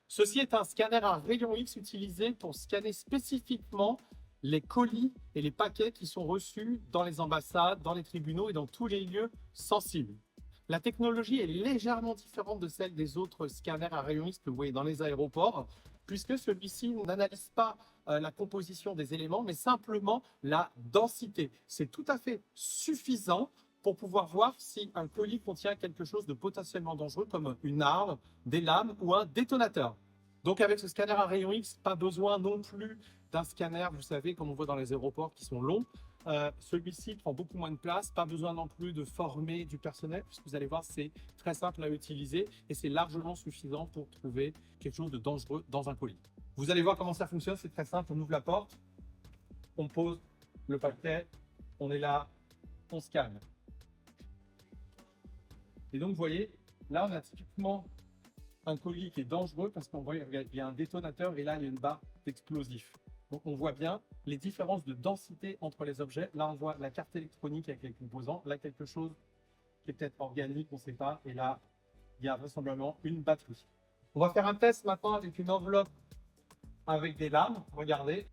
Ceci est un scanner à rayon X utilisé pour scanner spécifiquement les colis et les paquets qui sont reçus dans les ambassades, dans les tribunaux et dans tous les lieux sensibles. La technologie est légèrement différente de celle des autres scanners à rayon X que vous voyez dans les aéroports, puisque celui-ci n'analyse pas la composition des éléments, mais simplement la densité. C'est tout à fait suffisant pour pouvoir voir si un colis contient quelque chose de potentiellement dangereux, comme une arme, des lames ou un détonateur. Donc avec ce scanner à rayon X, pas besoin non plus d'un scanner, vous savez, comme on voit dans les aéroports, qui sont longs. Celui-ci prend beaucoup moins de place, pas besoin non plus de former du personnel, puisque vous allez voir, c'est très simple à utiliser et c'est largement suffisant pour trouver quelque chose de dangereux dans un colis. Vous allez voir comment ça fonctionne, c'est très simple, on ouvre la porte, on pose le paquet, on est là, on scanne. Et donc, vous voyez, là, on a typiquement un colis qui est dangereux parce qu'on voit qu'il y a un détonateur et là, il y a une barre d'explosif. Donc, on voit bien les différences de densité entre les objets. Là, on voit la carte électronique avec les composants. Là, quelque chose qui est peut-être organique, on ne sait pas. Et là, il y a vraisemblablement une batterie. On va faire un test maintenant avec une enveloppe avec des lames. Regardez.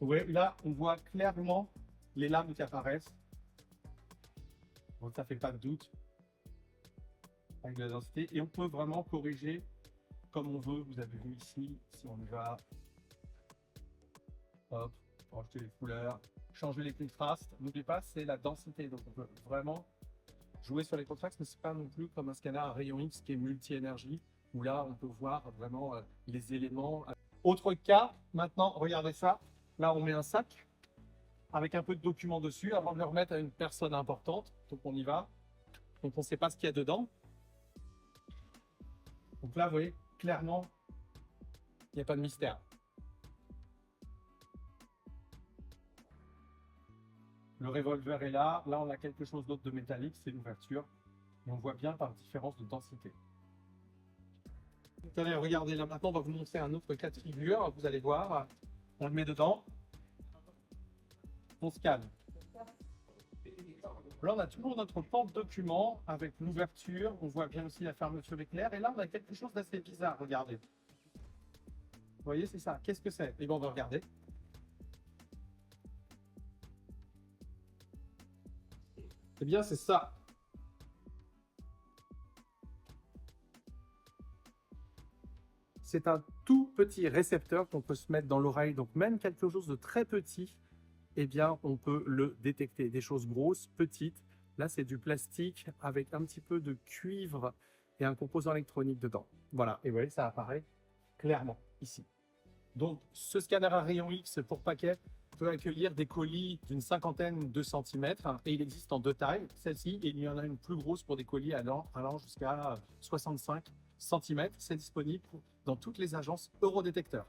Vous voyez, là, on voit clairement les lames qui apparaissent. Donc, ça ne fait pas de doute avec de la densité. Et on peut vraiment corriger comme on veut. Vous avez vu ici, si on y va, hop, rajouter les couleurs, changer les contrastes. N'oubliez pas, c'est la densité. Donc on peut vraiment jouer sur les contrastes, mais c'est pas non plus comme un scanner à rayon X qui est multi-énergie, où là on peut voir vraiment les éléments. Autre cas, maintenant, regardez ça. Là, on met un sac avec un peu de documents dessus avant de le remettre à une personne importante. Donc on y va. Donc on ne sait pas ce qu'il y a dedans. Donc là, vous voyez, clairement, il n'y a pas de mystère. Le revolver est là. Là, on a quelque chose d'autre de métallique, c'est l'ouverture. Et on voit bien par différence de densité. Allez, regardez, là maintenant, on va vous montrer un autre cas de figure. Vous allez voir, on le met dedans. On scanne. Là, on a toujours notre porte-document avec l'ouverture. On voit bien aussi la fermeture éclair. Et là, on a quelque chose d'assez bizarre. Regardez. Vous voyez, c'est ça. Qu'est-ce que c'est? Et bien, on va regarder. Eh bien, c'est ça. C'est un tout petit récepteur qu'on peut se mettre dans l'oreille. Donc, même quelque chose de très petit, eh bien, on peut le détecter. Des choses grosses, petites. Là, c'est du plastique avec un petit peu de cuivre et un composant électronique dedans. Voilà, et vous voyez, ça apparaît clairement ici. Donc, ce scanner à rayon X pour paquet peut accueillir des colis d'une cinquantaine de centimètres et il existe en deux tailles. Celle-ci, et il y en a une plus grosse pour des colis allant jusqu'à 65 centimètres. C'est disponible dans toutes les agences Eurodétecteur.